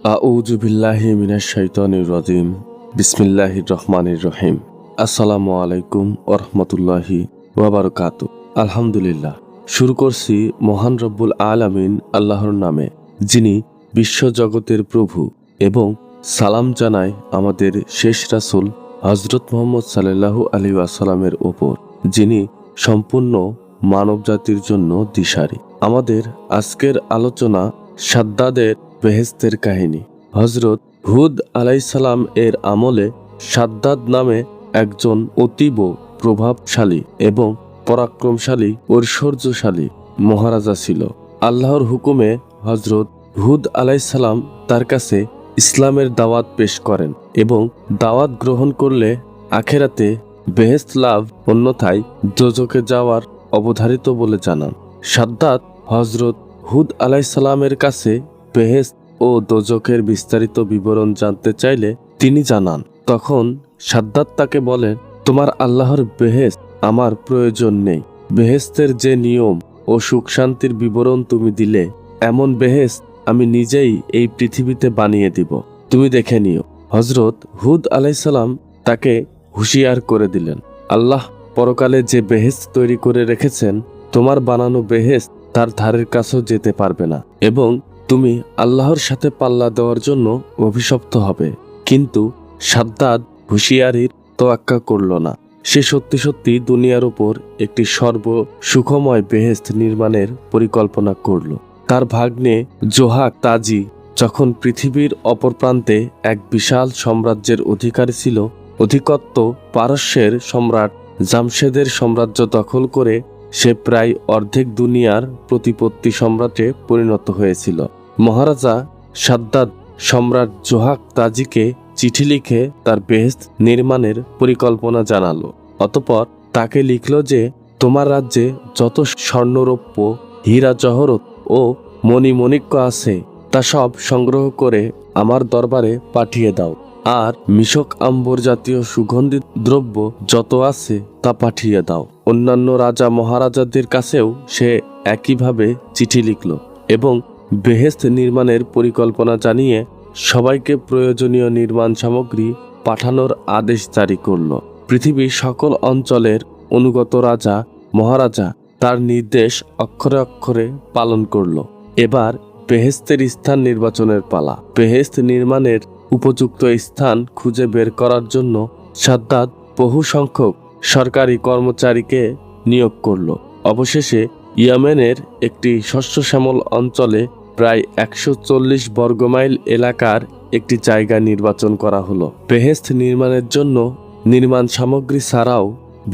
আউযু বিল্লাহি মিনাশ শাইতানির রাজিম। বিসমিল্লাহির রহমানির রহিম। আসসালামু আলাইকুম ওয়া রাহমাতুল্লাহি ওয়া বারাকাতুহু। আলহামদুলিল্লাহ, শুরু করছি মহান রব্বুল আলামিন আল্লাহর নামে, যিনি বিশ্বজগতের প্রভু, এবং সালাম জানাই আমাদের শেষ রাসূল হযরত মুহাম্মদ সাল্লাল্লাহু আলাইহি ওয়াসাল্লামের ওপর, যিনি সম্পূর্ণ মানবজাতির জন্য দিশারি। আমাদের আজকের আলোচনা সাদ্দাদের বেহেশতের কাহিনী। হযরত হুদ আলাইসালাম এর আমলে সাদ্দাদ নামে একজন অতীব প্রভাবশালী এবং পরাক্রমশালী ঐশ্বর্যশালী মহারাজা ছিল। আল্লাহর হুকুমে হযরত হুদ আলাইসালাম তার কাছে ইসলামের দাওয়াত পেশ করেন এবং দাওয়াত গ্রহণ করলে আখেরাতে বেহেশত লাভ, অন্যথায় দোজখে যাওয়ার অবধারিত বলে জানান। সাদ্দাদ হযরত হুদ আলাইসালামের কাছে বেহেশত ও দোজখের বিস্তারিত বিবরণ জানতে চাইলে তিনি জানান। তখন সাদ্দাদ তাকে বলেন, তোমার আল্লাহর বেহেশত আমার প্রয়োজন নেই। বেহেশতের যে নিয়ম ও সুখ শান্তির বিবরণ তুমি দিলে, এমন বেহেশত আমি নিজেই এই পৃথিবীতে বানিয়ে দিব, তুমি দেখে নিও। হযরত হুদ আলাইসালাম তাকে হুঁশিয়ার করে দিলেন, আল্লাহ পরকালে যে বেহেশত তৈরি করে রেখেছেন, তোমার বানানো বেহেশত তার ধারের কাছেও যেতে পারবে না, এবং তুমি আল্লাহর সাথে পাল্লা দেওয়ার জন্য অভিশপ্ত হবে। কিন্তু সাদ্দাদ হুঁশিয়ারির তোয়াক্কা করল না। সে সত্যি সত্যি দুনিয়ার উপর একটি সর্ব সুখময় বেহেশত নির্মাণের পরিকল্পনা করল। তার ভাগ্নে জোহাক তাজি যখন পৃথিবীর অপর প্রান্তে এক বিশাল সাম্রাজ্যের অধিকারী ছিল, অধিকত্ব পারস্যের সম্রাট জামশেদের সাম্রাজ্য দখল করে সে প্রায় অর্ধেক দুনিয়ার প্রতিপত্তি সম্রাটে পরিণত হয়েছিল। মহারাজা সাদ্দাদ সম্রাট জোহাক তাজিকে চিঠি লিখে তার বেহেশত নির্মাণের পরিকল্পনা জানালো। অতঃপর তাকে লিখল যে, তোমার রাজ্যে যত স্বর্ণরৌপ্য, হীরা জহরত ও মণিমণিক্য আছে, তা সব সংগ্রহ করে আমার দরবারে পাঠিয়ে দাও। আর মিশক আম্বর জাতীয় সুগন্ধি দ্রব্য যত আছে তা পাঠিয়ে দাও। অন্যান্য রাজা মহারাজাদের কাছেও সে একইভাবে চিঠি লিখল এবং বেহেশত নির্মাণের পরিকল্পনা জানিয়ে সবাইকে প্রয়োজনীয় নির্মাণ সামগ্রী পাঠানোর আদেশ জারি করল। পৃথিবীর সকল অঞ্চলের অনুগত রাজা মহারাজা তার নির্দেশ অক্ষরে অক্ষরে পালন করল। এবার বেহেশতের স্থান নির্বাচনের পালা। বেহেশত নির্মাণের উপযুক্ত স্থান খুঁজে বের করার জন্য সাদ্দাদ বহু সংখ্যক সরকারি কর্মচারীকে নিয়োগ করল। অবশেষে ইয়েমেনের একটি শস্যশ্যামল অঞ্চলে প্রায় 140 বর্গমাইল এলাকার একটি জায়গা নির্বাচন করা হলো। বেহেশত নির্মাণের জন্য নির্মাণ সামগ্রী ছাড়াও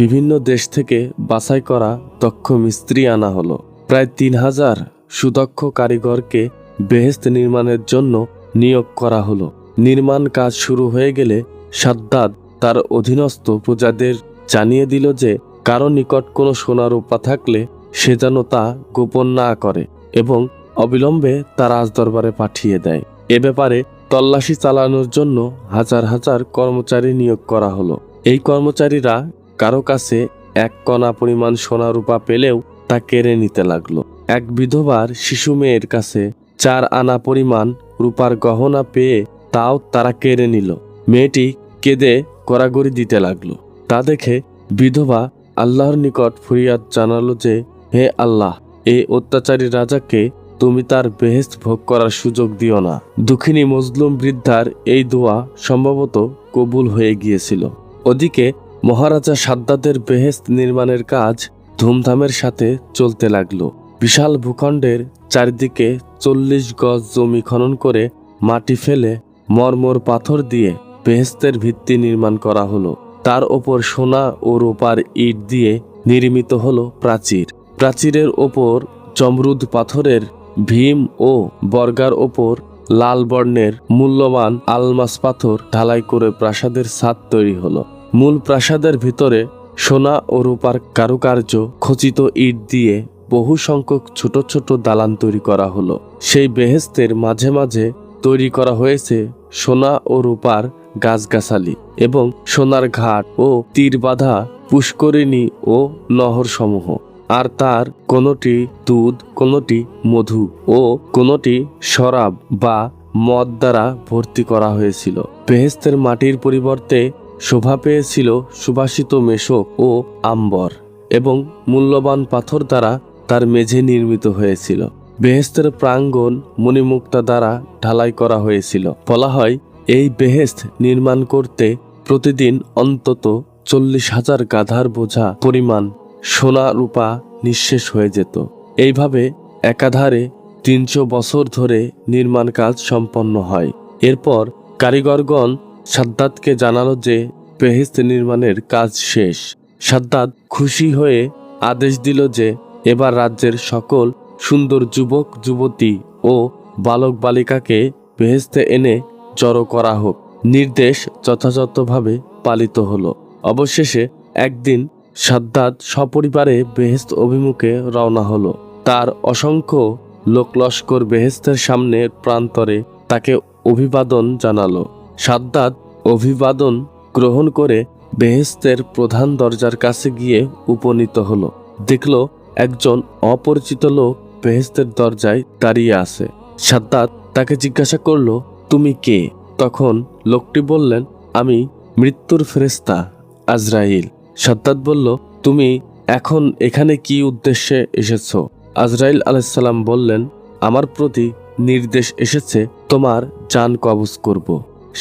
বিভিন্ন দেশ থেকে বাছাই করা দক্ষ মিস্ত্রি আনা হলো। প্রায় 3000 সুদক্ষ কারিগরকে বেহেশত নির্মাণের জন্য নিয়োগ করা হলো। নির্মাণ কাজ শুরু হয়ে গেলে সাদ্দাদ তার অধীনস্থ প্রজাদের জানিয়ে দিল যে, কারো নিকট কোনো সোনা রূপা থাকলে সে যেন তা গোপন না করে এবং অবিলম্বে তার রাজদরবারে পাঠিয়ে দেয়। এ ব্যাপারে তল্লাশি চালানোর জন্য হাজার হাজার কর্মচারী নিয়োগ করা হলো। এই কর্মচারীরা কারো কাছে এক কণা পরিমাণ সোনা রূপা পেলেও তা কেড়ে নিতে লাগলো। এক বিধবার শিশু মেয়ের কাছে 4 আনা পরিমাণ রূপার গহনা পেয়ে তাও তারা কেড়ে নিল। মেয়েটি কেঁদে গড়াগড়ি দিতে লাগলো। তা দেখে বিধবা আল্লাহর নিকট ফরিয়াদ জানালো যে, হে আল্লাহ, এই অত্যাচারী রাজাকে তুমি তার বেহেশত ভোগ করার সুযোগ দিও না। দুঃখিনী মজলুম বৃদ্ধার এই দোয়া সম্ভবত কবুল হয়ে গিয়েছিল। ওদিকে মহারাজা সাদ্দাদের বেহেশত নির্মাণের কাজ ধুমধামের সাথে চলতে লাগলো। বিশাল ভূখণ্ডের চারিদিকে 40 গজ জমি খনন করে মাটি ফেলে মরমর পাথর দিয়ে বেহেশতের ভিত্তি নির্মাণ করা হলো। তার ওপর সোনা ও রূপার ইট দিয়ে নির্মিত হলো প্রাচীর। প্রাচীরের ওপর জমরুদ পাথরের ভীম ও বর্গার ওপর লাল বর্ণের মূল্যবান আলমাস পাথর ঢালাই করে প্রাসাদের ছাদ তৈরি হলো। মূল প্রাসাদের ভিতরে সোনা ও রূপার কারুকার্য খচিত ইট দিয়ে বহু সংখ্যক ছোট ছোট দালান তৈরি করা হলো। সেই বেহেশতের মাঝে মাঝে তৈরি করা হয়েছে সোনা ও রূপার গাছগাছালি এবং সোনার ঘাট ও তীর বাঁধা পুষ্করিণী ও নহর সমূহ। আর তার কোনটি দুধ, কোনটি মধু ও কোনটি শরাব বা মদ দ্বারা ভর্তি করা হয়েছিল। বেহেশতের মাটির পরিবর্তে শোভা পেয়েছিল সুবাসিত মেশক ও আম্বর এবং মূল্যবান পাথর দ্বারা তার মেঝে নির্মিত হয়েছিল। বেহেশতের প্রাঙ্গণ মণিমুক্তা দ্বারা ঢালাই করা হয়েছিল। বলা হয় এই বেহেশত নির্মাণ করতে প্রতিদিন অন্তত 40,000 গাধার বোঝা পরিমাণ সোনা রূপা নিঃশেষ হয়ে যেত। এইভাবে একাধারে 300 বছর ধরে নির্মাণ কাজ সম্পন্ন হয়। এরপর কারিগরগণ সাদ্দাতকে জানালো যে বেহেশত নির্মাণের কাজ শেষ। সাদ্দাত খুশি হয়ে আদেশ দিল যে এবার রাজ্যের সকল সুন্দর যুবক যুবতী ও বালক বালিকাকে বেহেশতে এনে জড়ো করা হোক। নির্দেশ যথাযথভাবে পালিত হলো। অবশেষে একদিন সাদ্দাত সপরিবারে বেহেশত অভিমুখে রওনা হলো। তার অসংখ্য লোকলস্কর বেহেশতের সামনে প্রান্তরে তাকে অভিবাদন জানালো। সাদ্দাত অভিবাদন গ্রহণ করে বেহেশতের প্রধান দরজার কাছে গিয়ে উপনীত হলো। দেখল একজন অপরিচিত লোক বেহেশতের দরজায় দাঁড়িয়ে আছে। সাদ্দাত তাকে জিজ্ঞাসা করল, তুমি কে? তখন লোকটি বললেন, আমি মৃত্যুর ফেরেশতা আজরাইল। সাদ্দাত বলল, তুমি এখন এখানে কি উদ্দেশ্যে এসেছ? আজরাইল আলাইহিসসালাম বললেন, আমার প্রতি নির্দেশ এসেছে তোমার জান কবজ করব।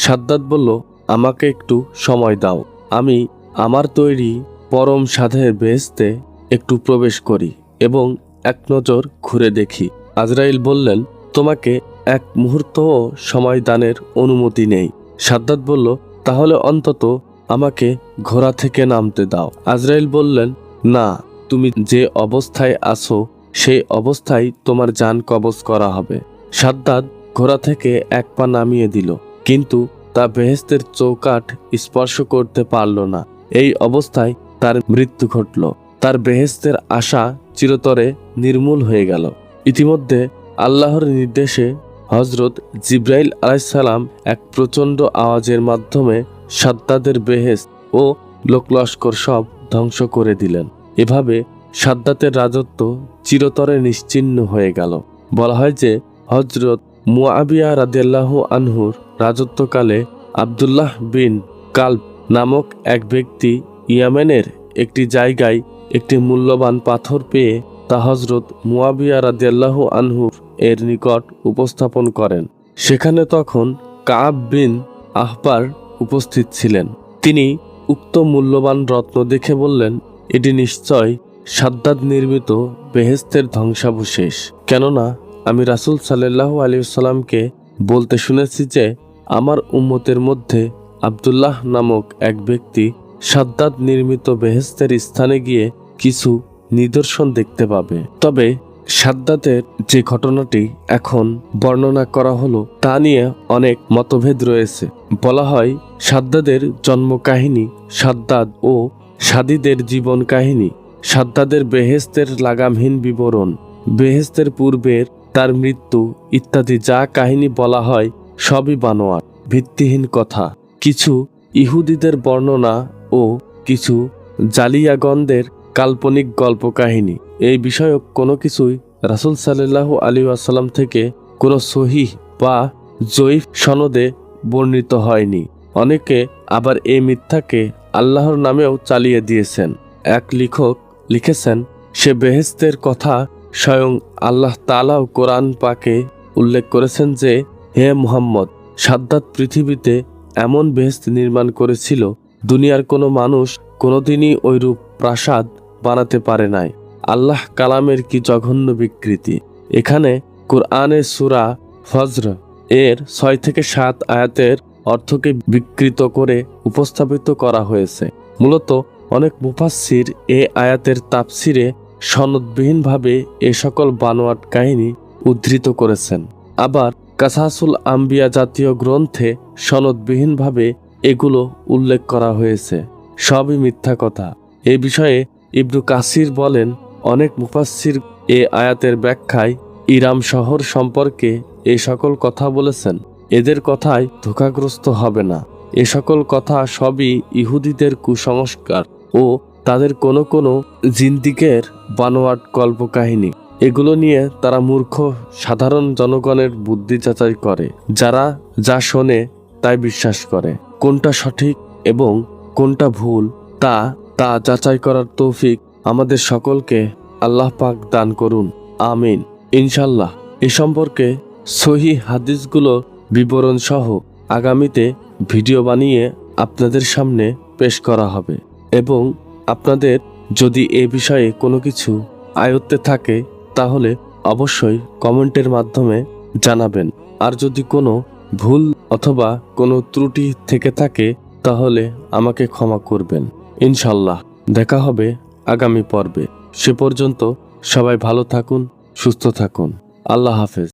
সাদ্দাত বলল, আমাকে একটু সময় দাও, আমি আমার তৈরি পরম সাধের বেহেশতে একটু প্রবেশ করি এবং এক নজর ঘুরে দেখি। আজরাইল বললেন, তোমাকে এক মুহূর্তও সময় দানের অনুমতি নেই। সাদ্দাত বলল, তাহলে অন্তত আমাকে ঘোড়া থেকে নামতে দাও। আজরাইল বললেন, না, তুমি যে অবস্থায় আছো সেই অবস্থায় তোমার জান কবজ করা হবে। সাদ্দাত ঘোড়া থেকে এক পা নামিয়ে দিল, কিন্তু তা বেহেশতের চৌকাঠ স্পর্শ করতে পারল না। এই অবস্থায় তার মৃত্যু ঘটল। তার বেহেশতের আশা চিরতরে নির্মূল হয়ে গেল। ইতিমধ্যে আল্লাহর নির্দেশে হজরত জিব্রাইল আলাইহিসসালাম এক প্রচণ্ড আওয়াজের মাধ্যমে সাদ্দাতের বেহেশত ও লোকলস্কর সব ধ্বংস করে দিলেন। এভাবে সাদ্দাতের রাজত্ব চিরতরে নিশ্চিহ্ন হয়ে গেল। বলা হয় যে হজরত মুআবিয়া রাদিয়াল্লাহু আনহুর রাজত্বকালে আব্দুল্লাহ বিন কালব নামক এক ব্যক্তি ইয়ামেনের একটি জায়গায় একটি মূল্যবান পাথর পেয়ে তা হজরত মুআবিয়া রাদিয়াল্লাহু আনহুর এর নিকট উপস্থাপন করেন। সেখানে তখন কাব বিন আহবার উপস্থিত ছিলেন। তিনি উক্ত মূল্যবান রত্ন দেখে বললেন, এটি নিশ্চয় সাদ্দাত নির্মিত বেহেশতের ধ্বংসাবশেষ। কেননা আমি রাসূল সাল্লাল্লাহু আলাইহি ওয়াসাল্লামকে বলতে শুনেছি যে আমার উম্মতের মধ্যে আব্দুল্লাহ নামক এক ব্যক্তি সাদ্দাত নির্মিত বেহেশতের স্থানে গিয়ে কিছু নিদর্শন দেখতে পাবে। তবে সাদ্দাতের যে ঘটনাটি এখন বর্ণনা করা হলো তা নিয়ে অনেক মতভেদ রয়েছে। বলা হয় সাদ্দাতের জন্ম কাহিনী, সাদ্দাত ও সাদিদের জীবন কাহিনী, সাদ্দাতের বেহেশতের লাগামহীন বিবরণ, বেহেশতের পূর্বের তার মৃত্যু ইত্যাদি যা কাহিনী বলা হয় সবই বানোয়াট, ভিত্তিহীন কথা। কিছু ইহুদিদের বর্ণনা ও কিছু জালিয়াগণদের কাল্পনিক গল্প কাহিনী। এই বিষয়ক কোনো কিছুই রাসূল সাল্লাল্লাহু আলাইহি ওয়াসাল্লাম থেকে কোনো সহিহ বা জয়ীফ সনদে বর্ণিত হয়নি। অনেকে আবার এই মিথ্যাকে আল্লাহর নামেও চালিয়ে দিয়েছেন। এক লেখক লিখেছেন, সে বেহেশতের কথা স্বয়ং আল্লাহ তাআলাও কোরআন পাকে উল্লেখ করেছেন যে, হে মুহাম্মদ, সাদ্দাত পৃথিবীতে এমন বেহেশত নির্মাণ করেছিল দুনিয়ার কোনো মানুষ কোনোদিনই ওইরূপ প্রাসাদ বানাতে পারে নাই। আল্লাহ কালামের কি জঘন্য বিকৃতি। এখানে কোরআনের সূরা ফজর এর 6 থেকে 7 আয়াতের অর্থকে বিকৃত করে উপস্থাপিত করা হয়েছে। মূলত অনেক মুফাসসির এ আয়াতের তাফসিরে সনদবিহীনভাবে এ সকল বানোয়াট কাহিনী উদ্ধৃত করেছেন। আবার কাসাসুল আম্বিয়া জাতীয় গ্রন্থে সনদবিহীনভাবে এগুলো উল্লেখ করা হয়েছে। সবই মিথ্যা কথা। এ বিষয়ে ইবনু কাসির বলেন, অনেক মুফাসসির এ আয়াতের ব্যাখ্যায় ইরাম শহর সম্পর্কে এ সকল কথা বলেছেন। এদের কথায় ধোঁকাগ্রস্ত হবে না। এ সকল কথা সবই ইহুদিদের কুসংস্কার ও তাদের কোনো কোনো জিন্দিকের বানোয়াট কল্পকাহিনী। এগুলো নিয়ে তারা মূর্খ সাধারণ জনগণের বুদ্ধি যাচাই করে, যারা যা শোনে তাই বিশ্বাস করে। কোনটা সঠিক এবং কোনটা ভুল তা তা যাচাই করার তৌফিক আমাদের সকলকে আল্লাহ পাক দান করুন, আমিন। ইনশাল্লাহ এ সম্পর্কে সহিহ হাদিসগুলো বিবরণ সহ আগামীতে ভিডিও বানিয়ে আপনাদের সামনে পেশ করা হবে, এবং আপনাদের যদি এ বিষয়ে কোনো কিছু আয়ত্তে থাকে তাহলে অবশ্যই কমেন্টের মাধ্যমে জানাবেন। আর যদি কোনো ভুল অথবা কোনো ত্রুটি থেকে থাকে তাহলে আমাকে ক্ষমা করবেন। ইনশাল্লাহ দেখা হবে আগামী পর্বে। সে পর্যন্ত সবাই ভালো থাকুন, সুস্থ থাকুন। আল্লাহ হাফেজ।